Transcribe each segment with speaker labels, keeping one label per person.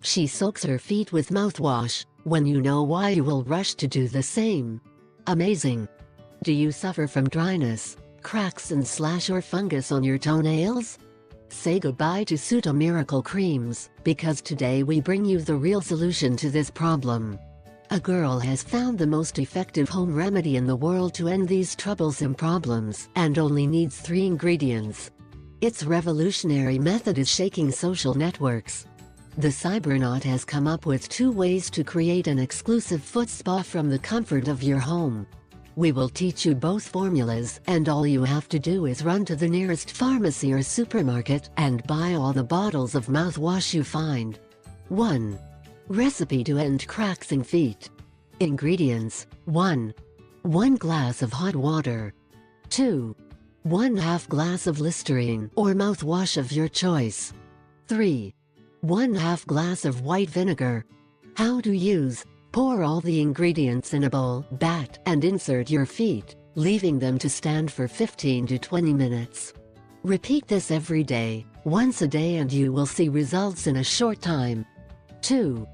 Speaker 1: She soaks her feet with mouthwash, when you know why you will rush to do the same. Amazing! Do you suffer from dryness, cracks and slash or fungus on your toenails? Say goodbye to Pseudo Miracle Creams, because today we bring you the real solution to this problem. A girl has found the most effective home remedy in the world to end these troublesome problems, and only needs 3 ingredients. Its revolutionary method is shaking social networks. The cybernaut has come up with 2 ways to create an exclusive foot spa from the comfort of your home. We will teach you both formulas, and all you have to do is run to the nearest pharmacy or supermarket and buy all the bottles of mouthwash you find. 1. Recipe to end cracks in feet. Ingredients: 1 glass of hot water. 2 1/2 glass of Listerine or mouthwash of your choice. 3 1/2 glass of white vinegar. How to use: pour all the ingredients in a bowl, bat, and insert your feet, leaving them to stand for 15 to 20 minutes. Repeat this every day, once a day, and you will see results in a short time. 2.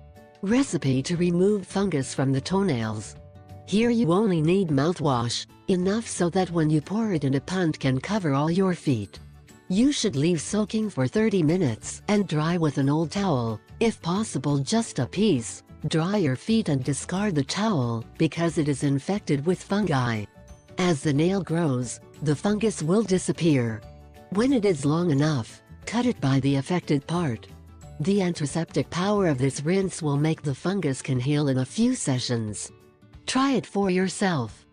Speaker 1: Recipe to remove fungus from the toenails. Here you only need mouthwash, enough so that when you pour it in a punt can cover all your feet. You should leave soaking for 30 minutes and dry with an old towel, if possible just a piece. Dry your feet and discard the towel, because it is infected with fungi. As the nail grows, the fungus will disappear. When it is long enough, cut it by the affected part. The antiseptic power of this rinse will make the fungus can heal in a few sessions. Try it for yourself.